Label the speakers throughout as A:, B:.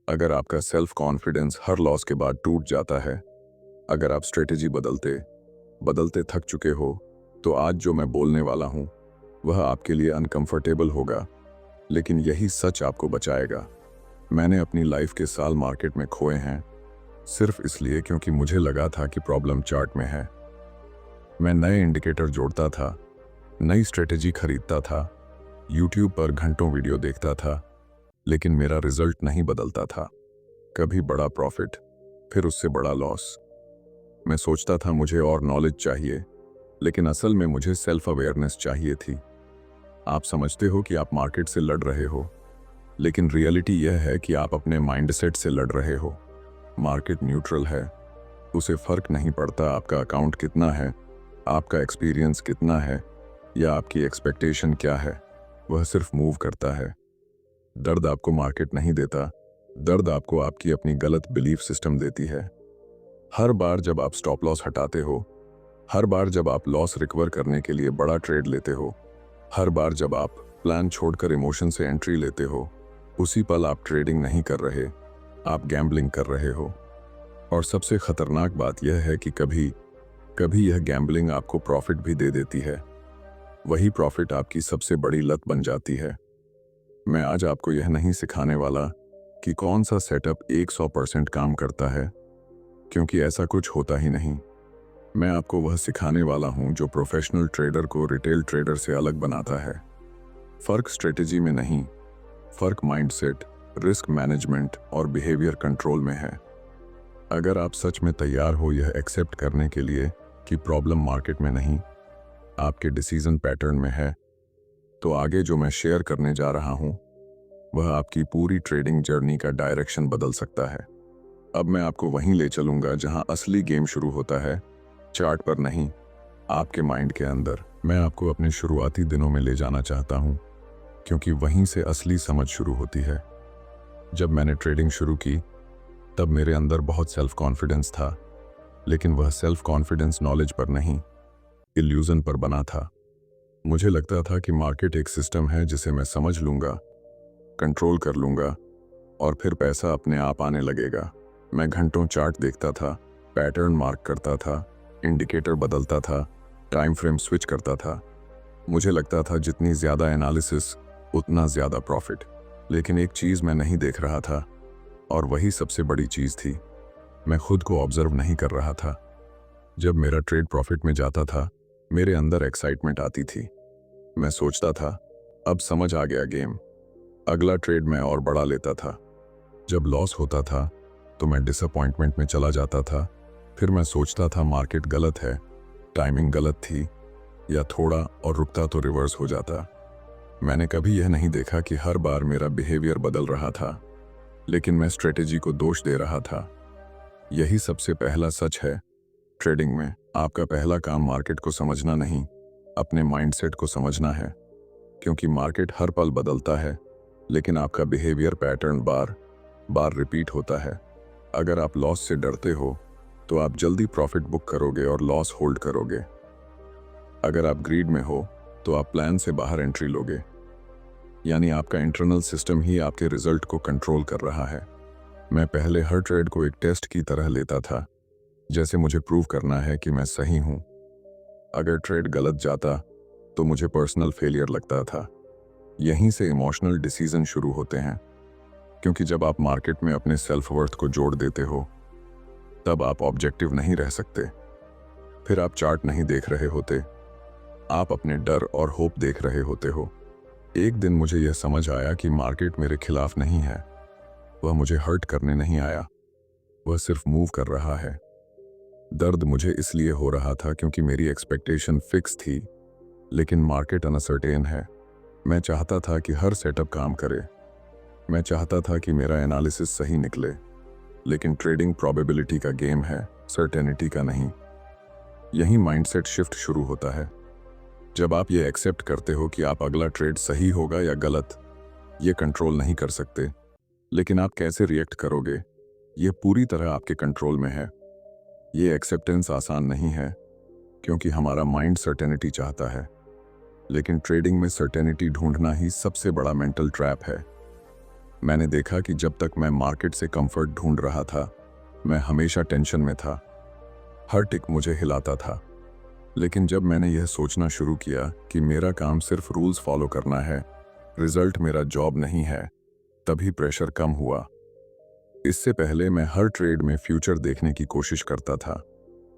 A: अगर आपका self confidence हर loss के बाद टूट जाता है, अगर आप स्ट्रेटेजी बदलते बदलते थक चुके हो, तो आज जो मैं बोलने वाला हूं वह आपके लिए अनकंफर्टेबल होगा, लेकिन यही सच आपको बचाएगा। मैंने अपनी लाइफ के साल मार्केट में खोए हैं, सिर्फ इसलिए क्योंकि मुझे लगा था कि प्रॉब्लम चार्ट में है। मैं नए इंडिकेटर जोड़ता था, नई स्ट्रेटेजी खरीदता था, यूट्यूब पर घंटों वीडियो देखता था, लेकिन मेरा रिजल्ट नहीं बदलता था। कभी बड़ा प्रॉफिट, फिर उससे बड़ा लॉस। मैं सोचता था मुझे और नॉलेज चाहिए, लेकिन असल में मुझे सेल्फ अवेयरनेस चाहिए थी। आप समझते हो कि आप मार्केट से लड़ रहे हो, लेकिन रियलिटी यह है कि आप अपने माइंडसेट से लड़ रहे हो। मार्केट न्यूट्रल है, उसे फर्क नहीं पड़ता आपका अकाउंट कितना है, आपका एक्सपीरियंस कितना है, या आपकी एक्सपेक्टेशन क्या है। वह सिर्फ मूव करता है। दर्द आपको मार्केट नहीं देता, दर्द आपको आपकी अपनी गलत बिलीफ सिस्टम देती है। हर बार जब आप स्टॉप लॉस हटाते हो, हर बार जब आप लॉस रिकवर करने के लिए बड़ा ट्रेड लेते हो, हर बार जब आप प्लान छोड़कर इमोशन से एंट्री लेते हो, उसी पल आप ट्रेडिंग नहीं कर रहे, आप गैम्बलिंग कर रहे हो। और सबसे खतरनाक बात यह है कि कभी कभी यह गैम्बलिंग आपको प्रॉफिट भी दे देती है। वही प्रॉफिट आपकी सबसे बड़ी लत बन जाती है। मैं आज आपको यह नहीं सिखाने वाला कि कौन सा सेटअप 100% काम करता है, क्योंकि ऐसा कुछ होता ही नहीं। मैं आपको वह सिखाने वाला हूं जो प्रोफेशनल ट्रेडर को रिटेल ट्रेडर से अलग बनाता है। फर्क स्ट्रेटेजी में नहीं, फर्क माइंडसेट, रिस्क मैनेजमेंट और बिहेवियर कंट्रोल में है। अगर आप सच में तैयार हो यह एक्सेप्ट करने के लिए कि प्रॉब्लम मार्केट में नहीं, आपके डिसीजन पैटर्न में है, तो आगे जो मैं शेयर करने जा रहा हूं वह आपकी पूरी ट्रेडिंग जर्नी का डायरेक्शन बदल सकता है। अब मैं आपको वहीं ले चलूंगा जहां असली गेम शुरू होता है, चार्ट पर नहीं, आपके माइंड के अंदर। मैं आपको अपने शुरुआती दिनों में ले जाना चाहता हूं, क्योंकि वहीं से असली समझ शुरू होती है। जब मैंने ट्रेडिंग शुरू की, तब मेरे अंदर बहुत सेल्फ कॉन्फिडेंस था, लेकिन वह सेल्फ कॉन्फिडेंस नॉलेज पर नहीं, इल्यूजन पर बना था। मुझे लगता था कि मार्केट एक सिस्टम है जिसे मैं समझ लूंगा, कंट्रोल कर लूंगा, और फिर पैसा अपने आप आने लगेगा। मैं घंटों चार्ट देखता था, पैटर्न मार्क करता था, इंडिकेटर बदलता था, टाइम फ्रेम स्विच करता था। मुझे लगता था जितनी ज़्यादा एनालिसिस उतना ज़्यादा प्रॉफिट। लेकिन एक चीज़ मैं नहीं देख रहा था, और वही सबसे बड़ी चीज़ थी। मैं खुद को ऑब्जर्व नहीं कर रहा था। जब मेरा ट्रेड प्रॉफिट में जाता था, मेरे अंदर एक्साइटमेंट आती थी। मैं सोचता था, अब समझ आ गया गेम, अगला ट्रेड मैं और बढ़ा लेता था। जब लॉस होता था तो मैं डिसअपॉइंटमेंट में चला जाता था। फिर मैं सोचता था मार्केट गलत है, टाइमिंग गलत थी, या थोड़ा और रुकता तो रिवर्स हो जाता। मैंने कभी यह नहीं देखा कि हर बार मेरा बिहेवियर बदल रहा था, लेकिन मैं स्ट्रेटेजी को दोष दे रहा था। यही सबसे पहला सच है ट्रेडिंग में। आपका पहला काम मार्केट को समझना नहीं, अपने माइंडसेट को समझना है। क्योंकि मार्केट हर पल बदलता है, लेकिन आपका बिहेवियर पैटर्न बार बार रिपीट होता है। अगर आप लॉस से डरते हो तो आप जल्दी प्रॉफिट बुक करोगे और लॉस होल्ड करोगे। अगर आप ग्रीड में हो तो आप प्लान से बाहर एंट्री लोगे। यानी आपका इंटरनल सिस्टम ही आपके रिजल्ट को कंट्रोल कर रहा है। मैं पहले हर ट्रेड को एक टेस्ट की तरह लेता था, जैसे मुझे प्रूव करना है कि मैं सही हूं। अगर ट्रेड गलत जाता तो मुझे पर्सनल फेलियर लगता था। यहीं से इमोशनल डिसीजन शुरू होते हैं, क्योंकि जब आप मार्केट में अपने सेल्फ वर्थ को जोड़ देते हो, तब आप ऑब्जेक्टिव नहीं रह सकते। फिर आप चार्ट नहीं देख रहे होते, आप अपने डर और होप देख रहे होते हो। एक दिन मुझे यह समझ आया कि मार्केट मेरे खिलाफ नहीं है, वह मुझे हर्ट करने नहीं आया, वह सिर्फ मूव कर रहा है। दर्द मुझे इसलिए हो रहा था क्योंकि मेरी एक्सपेक्टेशन फिक्स थी, लेकिन मार्केट अनसर्टेन है। मैं चाहता था कि हर सेटअप काम करे, मैं चाहता था कि मेरा एनालिसिस सही निकले, लेकिन ट्रेडिंग प्रोबेबिलिटी का गेम है, सर्टेनिटी का नहीं। यही माइंडसेट शिफ्ट शुरू होता है। जब आप ये एक्सेप्ट करते हो कि आप अगला ट्रेड सही होगा या गलत, ये कंट्रोल नहीं कर सकते, लेकिन आप कैसे रिएक्ट करोगे, ये पूरी तरह आपके कंट्रोल में है। ये एक्सेप्टेंस आसान नहीं है, क्योंकि हमारा माइंड सर्टेनिटी चाहता है, लेकिन ट्रेडिंग में सर्टेनिटी ढूंढना ही सबसे बड़ा मेंटल ट्रैप है। मैंने देखा कि जब तक मैं मार्केट से कंफर्ट ढूंढ रहा था, मैं हमेशा टेंशन में था। हर टिक मुझे हिलाता था। लेकिन जब मैंने यह सोचना शुरू किया कि मेरा काम सिर्फ रूल्स फॉलो करना है, रिजल्ट मेरा जॉब नहीं है, तभी प्रेशर कम हुआ। इससे पहले मैं हर ट्रेड में फ्यूचर देखने की कोशिश करता था।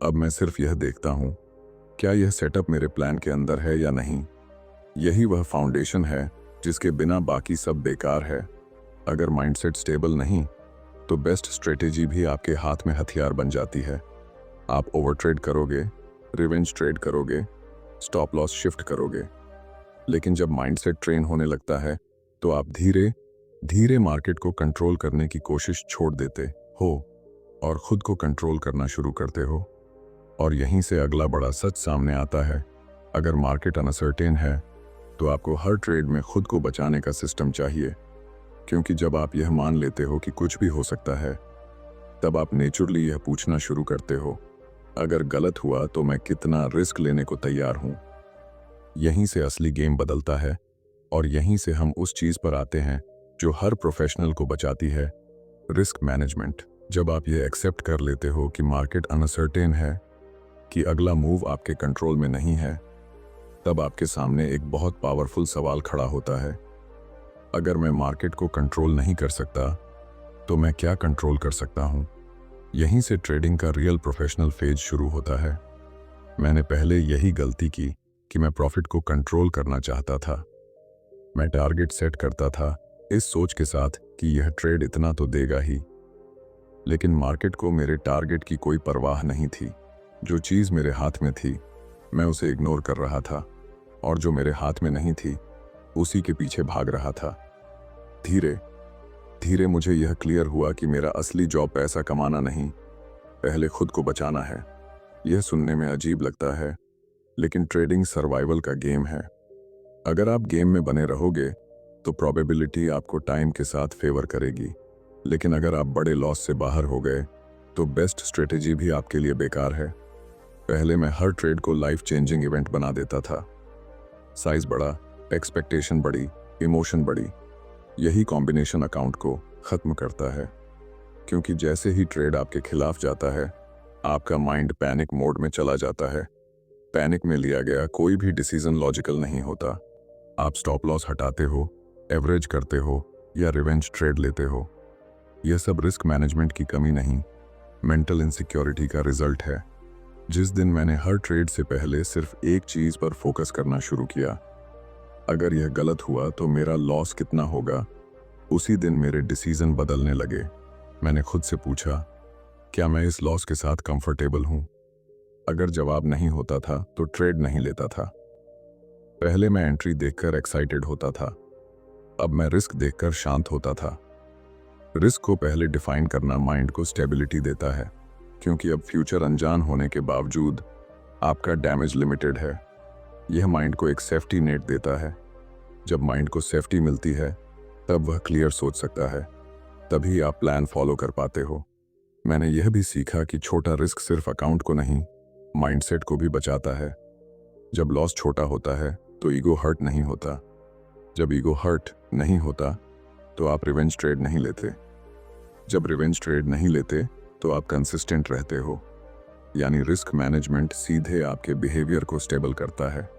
A: अब मैं सिर्फ यह देखता हूँ, क्या यह सेटअप मेरे प्लान के अंदर है या नहीं। यही वह फाउंडेशन है जिसके बिना बाकी सब बेकार है। अगर माइंडसेट स्टेबल नहीं, तो बेस्ट स्ट्रेटेजी भी आपके हाथ में हथियार बन जाती है। आप ओवर ट्रेड करोगे, रिवेंज ट्रेड करोगे, स्टॉप लॉस शिफ्ट करोगे। लेकिन जब माइंडसेट ट्रेन होने लगता है, तो आप धीरे धीरे मार्केट को कंट्रोल करने की कोशिश छोड़ देते हो और खुद को कंट्रोल करना शुरू करते हो। और यहीं से अगला बड़ा सच सामने आता है। अगर मार्केट अनसर्टेन है, तो आपको हर ट्रेड में खुद को बचाने का सिस्टम चाहिए। क्योंकि जब आप यह मान लेते हो कि कुछ भी हो सकता है, तब आप नेचुरली यह पूछना शुरू करते हो, अगर गलत हुआ तो मैं कितना रिस्क लेने को तैयार हूं। यहीं से असली गेम बदलता है और यहीं से हम उस चीज पर आते हैं जो हर प्रोफेशनल को बचाती है, रिस्क मैनेजमेंट। जब आप ये एक्सेप्ट कर लेते हो कि मार्केट अनसर्टेन है, कि अगला मूव आपके कंट्रोल में नहीं है, तब आपके सामने एक बहुत पावरफुल सवाल खड़ा होता है। अगर मैं मार्केट को कंट्रोल नहीं कर सकता, तो मैं क्या कंट्रोल कर सकता हूं? यहीं से ट्रेडिंग का रियल प्रोफेशनल फेज शुरू होता है। मैंने पहले यही गलती की कि मैं प्रॉफिट को कंट्रोल करना चाहता था। मैं टारगेट सेट करता था इस सोच के साथ कि यह ट्रेड इतना तो देगा ही। लेकिन मार्केट को मेरे टारगेट की कोई परवाह नहीं थी। जो चीज़ मेरे हाथ में थी, मैं उसे इग्नोर कर रहा था, और जो मेरे हाथ में नहीं थी, उसी के पीछे भाग रहा था। धीरे धीरे मुझे यह क्लियर हुआ कि मेरा असली जॉब पैसा कमाना नहीं, पहले खुद को बचाना है। यह सुनने में अजीब लगता है, लेकिन ट्रेडिंग सर्वाइवल का गेम है। अगर आप गेम में बने रहोगे, तो प्रोबेबिलिटी आपको टाइम के साथ फेवर करेगी। लेकिन अगर आप बड़े लॉस से बाहर हो गए, तो बेस्ट स्ट्रेटेजी भी आपके लिए बेकार है। पहले मैं हर ट्रेड को लाइफ चेंजिंग इवेंट बना देता था। साइज बढ़ा, एक्सपेक्टेशन बढ़ी, इमोशन बढ़ी। यही कॉम्बिनेशन अकाउंट को खत्म करता है। क्योंकि जैसे ही ट्रेड आपके खिलाफ जाता है, आपका माइंड पैनिक मोड में चला जाता है। पैनिक में लिया गया कोई भी डिसीजन लॉजिकल नहीं होता। आप स्टॉप लॉस हटाते हो, एवरेज करते हो या रिवेंज ट्रेड लेते हो। यह सब रिस्क मैनेजमेंट की कमी नहीं, मेंटल इनसिक्योरिटी का रिजल्ट है। जिस दिन मैंने हर ट्रेड से पहले सिर्फ एक चीज पर फोकस करना शुरू किया, अगर यह गलत हुआ तो मेरा लॉस कितना होगा, उसी दिन मेरे डिसीजन बदलने लगे। मैंने खुद से पूछा, क्या मैं इस लॉस के साथ कंफर्टेबल हूं? अगर जवाब नहीं होता था तो ट्रेड नहीं लेता था। पहले मैं एंट्री देखकर एक्साइटेड होता था, अब मैं रिस्क देखकर शांत होता था। रिस्क को पहले डिफाइन करना माइंड को स्टेबिलिटी देता है, क्योंकि अब फ्यूचर अनजान होने के बावजूद आपका डैमेज लिमिटेड है। यह माइंड को एक सेफ्टी नेट देता है। जब माइंड को सेफ्टी मिलती है, तब वह क्लियर सोच सकता है, तभी आप प्लान फॉलो कर पाते हो। मैंने यह भी सीखा कि छोटा रिस्क सिर्फ अकाउंट को नहीं, माइंडसेट को भी बचाता है। जब लॉस छोटा होता है तो ईगो हर्ट नहीं होता। जब ईगो हर्ट नहीं होता तो आप रिवेंज ट्रेड नहीं लेते। जब रिवेंज ट्रेड नहीं लेते तो आप कंसिस्टेंट रहते हो। यानी रिस्क मैनेजमेंट सीधे आपके बिहेवियर को स्टेबल करता है।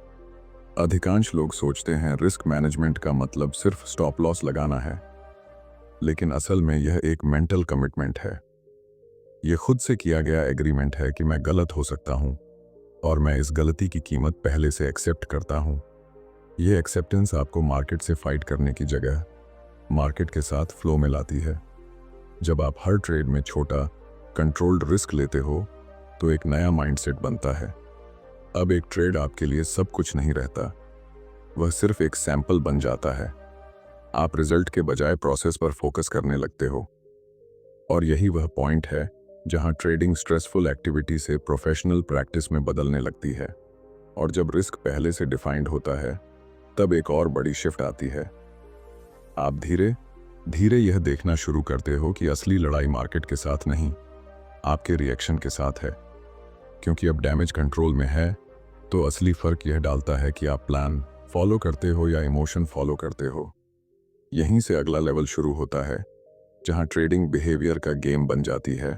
A: अधिकांश लोग सोचते हैं रिस्क मैनेजमेंट का मतलब सिर्फ स्टॉप लॉस लगाना है, लेकिन असल में यह एक मेंटल कमिटमेंट है। यह खुद से किया गया एग्रीमेंट है कि मैं गलत हो सकता हूं, और मैं इस गलती की कीमत पहले से एक्सेप्ट करता हूं। यह एक्सेप्टेंस आपको मार्केट से फाइट करने की जगह मार्केट के साथ फ्लो में लाती है। जब आप हर ट्रेड में छोटा कंट्रोल्ड रिस्क लेते हो, तो एक नया माइंडसेट बनता है। अब एक ट्रेड आपके लिए सब कुछ नहीं रहता, वह सिर्फ एक सैंपल बन जाता है। आप रिजल्ट के बजाय प्रोसेस पर फोकस करने लगते हो। और यही वह पॉइंट है जहां ट्रेडिंग स्ट्रेसफुल एक्टिविटी से प्रोफेशनल प्रैक्टिस में बदलने लगती है। और जब रिस्क पहले से डिफाइंड होता है, तब एक और बड़ी शिफ्ट आती है। आप धीरे धीरे यह देखना शुरू करते हो कि असली लड़ाई मार्केट के साथ नहीं, आपके रिएक्शन के साथ है। क्योंकि अब डैमेज कंट्रोल में है, तो असली फर्क यह डालता है कि आप प्लान फॉलो करते हो या इमोशन फॉलो करते हो। यहीं से अगला लेवल शुरू होता है, जहां ट्रेडिंग बिहेवियर का गेम बन जाती है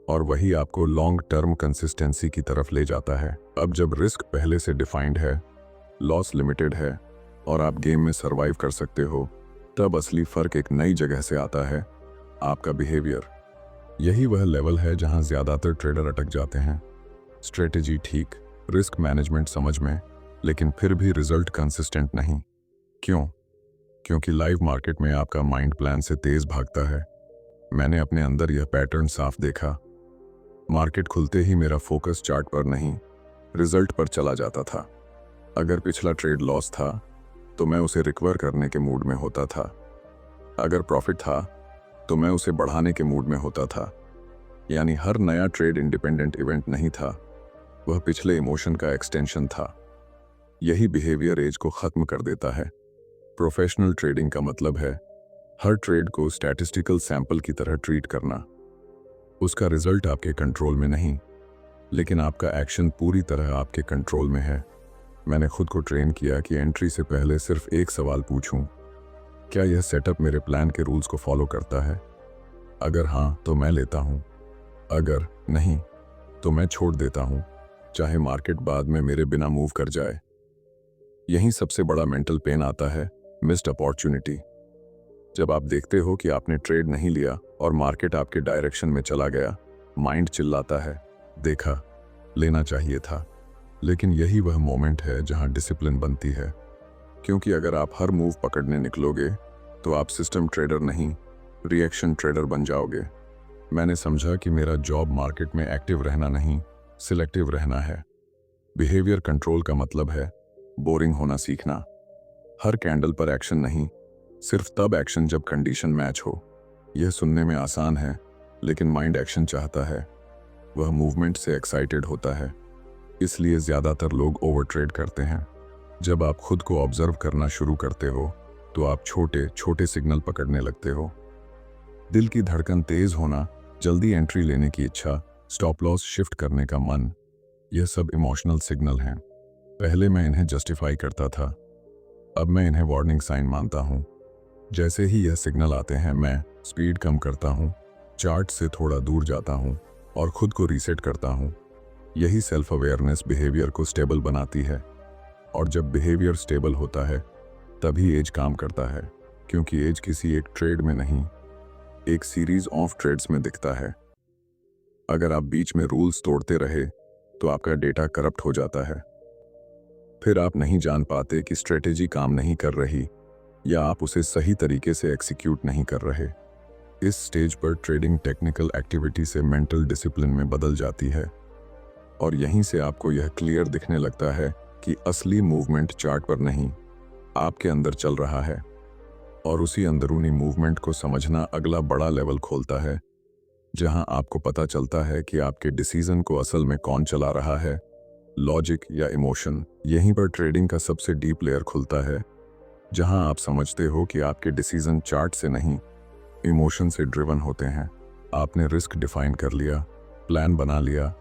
A: और वही आपको लॉन्ग टर्म कंसिस्टेंसी की तरफ ले जाता है। अब जब रिस्क पहले से डिफाइंड है, लॉस लिमिटेड है और आप गेम में सरवाइव कर सकते हो, तब असली फर्क एक नई जगह से आता है, आपका बिहेवियर। यही वह लेवल है जहां ज्यादातर ट्रेडर अटक जाते हैं। स्ट्रेटेजी ठीक, रिस्क मैनेजमेंट समझ में, लेकिन फिर भी रिजल्ट कंसिस्टेंट नहीं। क्यों? क्योंकि लाइव मार्केट में आपका माइंड प्लान से तेज भागता है। मैंने अपने अंदर यह पैटर्न साफ देखा। मार्केट खुलते ही मेरा फोकस चार्ट पर नहीं, रिजल्ट पर चला जाता था। अगर पिछला ट्रेड लॉस था तो मैं उसे रिकवर करने के मूड में होता था। अगर प्रॉफिट था तो मैं उसे बढ़ाने के मूड में होता था। यानी हर नया ट्रेड इंडिपेंडेंट इवेंट नहीं था, वह पिछले इमोशन का एक्सटेंशन था। यही बिहेवियर एज को खत्म कर देता है। प्रोफेशनल ट्रेडिंग का मतलब है हर ट्रेड को स्टैटिस्टिकल सैंपल की तरह ट्रीट करना। उसका रिजल्ट आपके कंट्रोल में नहीं, लेकिन आपका एक्शन पूरी तरह आपके कंट्रोल में है। मैंने खुद को ट्रेन किया कि एंट्री से पहले सिर्फ एक सवाल पूछूं, क्या यह सेटअप मेरे प्लान के रूल्स को फॉलो करता है? अगर हाँ तो मैं लेता हूं, अगर नहीं तो मैं छोड़ देता हूं, चाहे मार्केट बाद में मेरे बिना मूव कर जाए। यही सबसे बड़ा मेंटल पेन आता है, मिस्ड अपॉर्चुनिटी। जब आप देखते हो कि आपने ट्रेड नहीं लिया और मार्केट आपके डायरेक्शन में चला गया, माइंड चिल्लाता है, देखा, लेना चाहिए था। लेकिन यही वह मोमेंट है जहां डिसिप्लिन बनती है। क्योंकि अगर आप हर मूव पकड़ने निकलोगे तो आप सिस्टम ट्रेडर नहीं, रिएक्शन ट्रेडर बन जाओगे। मैंने समझा कि मेरा जॉब मार्केट में एक्टिव रहना नहीं, सिलेक्टिव रहना है। बिहेवियर कंट्रोल का मतलब है बोरिंग होना सीखना। हर कैंडल पर एक्शन नहीं, सिर्फ तब एक्शन जब कंडीशन मैच हो। यह सुनने में आसान है, लेकिन माइंड एक्शन चाहता है। वह मूवमेंट से एक्साइटेड होता है। इसलिए ज्यादातर लोग ओवर ट्रेड करते हैं। जब आप खुद को ऑब्जर्व करना शुरू करते हो तो आप छोटे छोटे सिग्नल पकड़ने लगते हो। दिल की धड़कन तेज होना, जल्दी एंट्री लेने की इच्छा, स्टॉप लॉस शिफ्ट करने का मन, यह सब इमोशनल सिग्नल हैं। पहले मैं इन्हें जस्टिफाई करता था, अब मैं इन्हें वार्निंग साइन मानता हूँ। जैसे ही यह सिग्नल आते हैं, मैं स्पीड कम करता हूँ, चार्ट से थोड़ा दूर जाता हूँ और खुद को रीसेट करता हूँ। यही सेल्फ अवेयरनेस बिहेवियर को स्टेबल बनाती है। और जब बिहेवियर स्टेबल होता है तभी एज काम करता है, क्योंकि एज किसी एक ट्रेड में नहीं, एक सीरीज ऑफ ट्रेड्स में दिखता है। अगर आप बीच में रूल्स तोड़ते रहे तो आपका डेटा करप्ट हो जाता है। फिर आप नहीं जान पाते कि स्ट्रेटेजी काम नहीं कर रही या आप उसे सही तरीके से एग्जीक्यूट नहीं कर रहे। इस स्टेज पर ट्रेडिंग टेक्निकल एक्टिविटी से मेंटल डिसिप्लिन में बदल जाती है और यहीं से आपको यह क्लियर दिखने लगता है कि असली मूवमेंट चार्ट पर नहीं, आपके अंदर चल रहा है। और उसी अंदरूनी मूवमेंट को समझना अगला बड़ा लेवल खोलता है, जहां आपको पता चलता है कि आपके डिसीजन को असल में कौन चला रहा है, लॉजिक या इमोशन। यहीं पर ट्रेडिंग का सबसे डीप लेयर खुलता है, जहां आप समझते हो कि आपके डिसीजन चार्ट से नहीं, इमोशन से ड्रिवन होते हैं। आपने रिस्क डिफाइन कर लिया, प्लान बना लिया,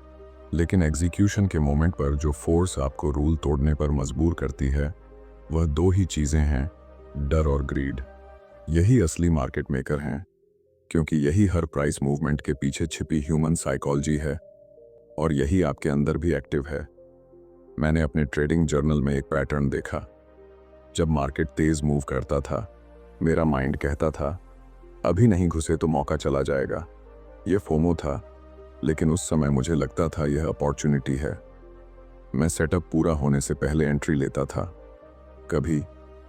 A: लेकिन एग्जीक्यूशन के मोमेंट पर जो फोर्स आपको रूल तोड़ने पर मजबूर करती है, वह दो ही चीजें हैं, डर और ग्रीड। यही असली मार्केट मेकर हैं, क्योंकि यही हर प्राइस मूवमेंट के पीछे छिपी ह्यूमन साइकोलॉजी है और यही आपके अंदर भी एक्टिव है। मैंने अपने ट्रेडिंग जर्नल में एक पैटर्न देखा। जब मार्केट तेज मूव करता था, मेरा माइंड कहता था, अभी नहीं घुसे तो मौका चला जाएगा। यह फोमो था, लेकिन उस समय मुझे लगता था यह अपॉर्चुनिटी है। मैं सेटअप पूरा होने से पहले एंट्री लेता था। कभी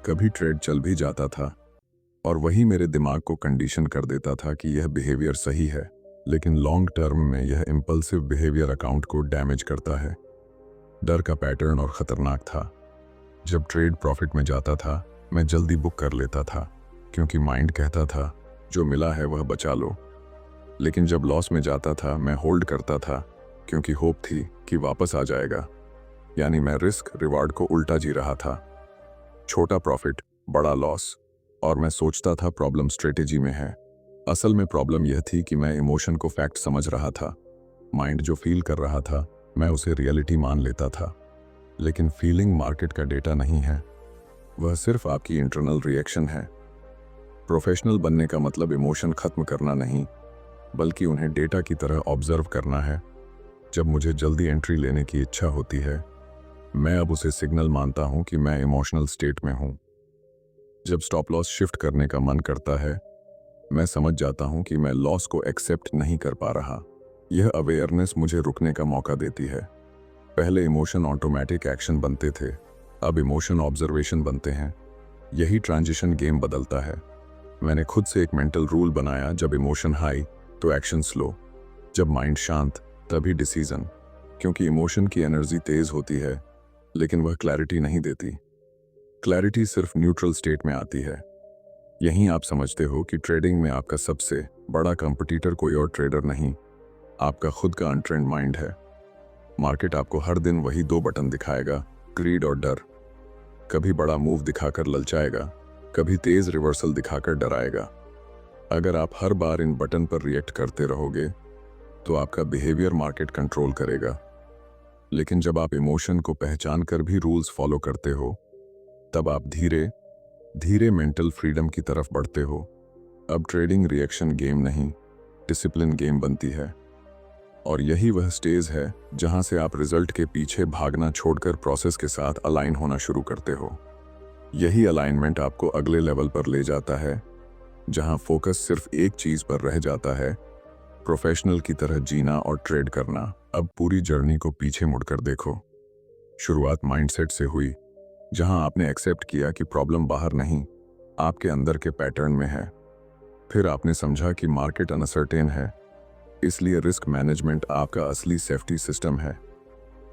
A: कभी ट्रेड चल भी जाता था और वही मेरे दिमाग को कंडीशन कर देता था कि यह बिहेवियर सही है, लेकिन लॉन्ग टर्म में यह इंपल्सिव बिहेवियर अकाउंट को डैमेज करता है। डर का पैटर्न और खतरनाक था। जब ट्रेड प्रॉफिट में जाता था, मैं जल्दी बुक कर लेता था, क्योंकि माइंड कहता था जो मिला है वह बचा लो। लेकिन जब लॉस में जाता था, मैं होल्ड करता था, क्योंकि होप थी कि वापस आ जाएगा। यानी मैं रिस्क रिवार्ड को उल्टा जी रहा था। छोटा प्रॉफिट, बड़ा लॉस, और मैं सोचता था प्रॉब्लम स्ट्रेटेजी में है। असल में प्रॉब्लम यह थी कि मैं इमोशन को फैक्ट समझ रहा था। माइंड जो फील कर रहा था, मैं उसे रियलिटी मान लेता था। लेकिन फीलिंग मार्केट का डेटा नहीं है, वह सिर्फ आपकी इंटरनल रिएक्शन है। प्रोफेशनल बनने का मतलब इमोशन खत्म करना नहीं, बल्कि उन्हें डेटा की तरह ऑब्जर्व करना है। जब मुझे जल्दी एंट्री लेने की इच्छा होती है, मैं अब उसे सिग्नल मानता हूं कि मैं इमोशनल स्टेट में हूं। जब स्टॉप लॉस शिफ्ट करने का मन करता है, मैं समझ जाता हूं कि मैं लॉस को एक्सेप्ट नहीं कर पा रहा। यह अवेयरनेस मुझे रुकने का मौका देती है। पहले इमोशन ऑटोमेटिक एक्शन बनते थे, अब इमोशन ऑब्जर्वेशन बनते हैं। यही ट्रांजिशन गेम बदलता है। मैंने खुद से एक मेंटल रूल बनाया, जब इमोशन हाई तो एक्शन स्लो, जब माइंड शांत तभी डिसीजन। क्योंकि इमोशन की एनर्जी तेज होती है, लेकिन वह क्लैरिटी नहीं देती। क्लैरिटी सिर्फ न्यूट्रल स्टेट में आती है। यहीं आप समझते हो कि ट्रेडिंग में आपका सबसे बड़ा कंपटीटर कोई और ट्रेडर नहीं, आपका खुद का अनट्रेंड माइंड है। मार्केट आपको हर दिन वही दो बटन दिखाएगा, ग्रीड और डर। कभी बड़ा मूव दिखाकर ललचाएगा, कभी तेज रिवर्सल दिखाकर डराएगा। अगर आप हर बार इन बटन पर रिएक्ट करते रहोगे, तो आपका बिहेवियर मार्केट कंट्रोल करेगा। लेकिन जब आप इमोशन को पहचान कर भी रूल्स फॉलो करते हो, तब आप धीरे धीरे मेंटल फ्रीडम की तरफ बढ़ते हो। अब ट्रेडिंग रिएक्शन गेम नहीं, डिसिप्लिन गेम बनती है। और यही वह स्टेज है जहां से आप रिजल्ट के पीछे भागना छोड़कर प्रोसेस के साथ अलाइन होना शुरू करते हो। यही अलाइनमेंट आपको अगले लेवल पर ले जाता है, जहां फोकस सिर्फ एक चीज पर रह जाता है, प्रोफेशनल की तरह जीना और ट्रेड करना। अब पूरी जर्नी को पीछे मुड़कर देखो। शुरुआत माइंडसेट से हुई, जहां आपने एक्सेप्ट किया कि प्रॉब्लम बाहर नहीं, आपके अंदर के पैटर्न में है। फिर आपने समझा कि मार्केट अनसर्टेन है, इसलिए रिस्क मैनेजमेंट आपका असली सेफ्टी सिस्टम है।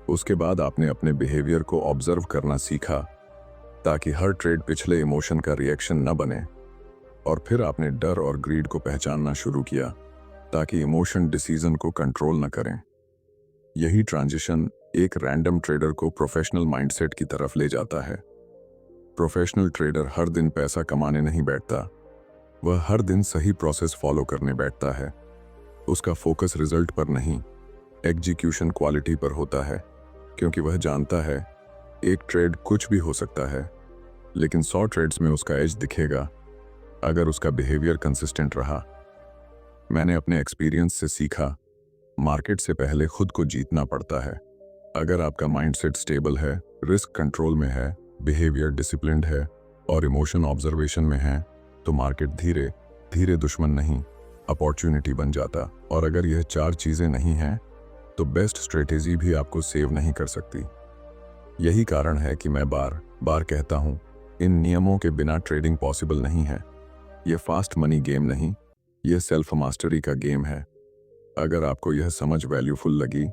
A: उसके बाद आपने अपने बिहेवियर को ऑब्जर्व करना सीखा, ताकि हर ट्रेड पिछले इमोशन का रिएक्शन न बने। और फिर आपने डर और ग्रीड को पहचानना शुरू किया, ताकि इमोशन डिसीजन को कंट्रोल न करें। यही ट्रांजिशन एक रैंडम ट्रेडर को प्रोफेशनल माइंडसेट की तरफ ले जाता है। प्रोफेशनल ट्रेडर हर दिन पैसा कमाने नहीं बैठता, वह हर दिन सही प्रोसेस फॉलो करने बैठता है। उसका फोकस रिजल्ट पर नहीं, एग्जीक्यूशन क्वालिटी पर होता है। क्योंकि वह जानता है एक ट्रेड कुछ भी हो सकता है, लेकिन 100 ट्रेड्स में उसका एज दिखेगा अगर उसका बिहेवियर कंसिस्टेंट रहा। मैंने अपने एक्सपीरियंस से सीखा, मार्केट से पहले खुद को जीतना पड़ता है। अगर आपका माइंडसेट स्टेबल है, रिस्क कंट्रोल में है, बिहेवियर डिसिप्लिन्ड है और इमोशन ऑब्जर्वेशन में है, तो मार्केट धीरे धीरे दुश्मन नहीं, अपॉर्चुनिटी बन जाता। और अगर यह 4 चीजें नहीं हैं, तो बेस्ट स्ट्रेटेजी भी आपको सेव नहीं कर सकती। यही कारण है कि मैं बार बार कहता हूं, इन नियमों के बिना ट्रेडिंग पॉसिबल नहीं है। यह फास्ट मनी गेम नहीं, यह सेल्फ मास्टरी का गेम है। अगर आपको यह समझ वैल्यूफुल लगी,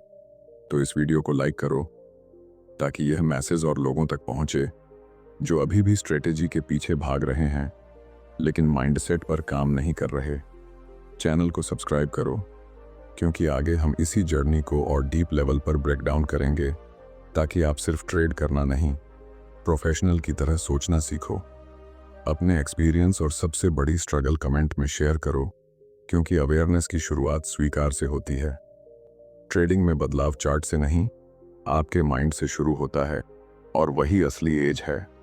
A: तो इस वीडियो को लाइक करो, ताकि यह मैसेज और लोगों तक पहुंचे जो अभी भी स्ट्रेटेजी के पीछे भाग रहे हैं, लेकिन माइंडसेट पर काम नहीं कर रहे। चैनल को सब्सक्राइब करो, क्योंकि आगे हम इसी जर्नी को और डीप लेवल पर ब्रेक डाउन करेंगे, ताकि आप सिर्फ ट्रेड करना नहीं, प्रोफेशनल की तरह सोचना सीखो। अपने एक्सपीरियंस और सबसे बड़ी स्ट्रगल कमेंट में शेयर करो, क्योंकि अवेयरनेस की शुरुआत स्वीकार से होती है। ट्रेडिंग में बदलाव चार्ट से नहीं, आपके माइंड से शुरू होता है, और वही असली एज है।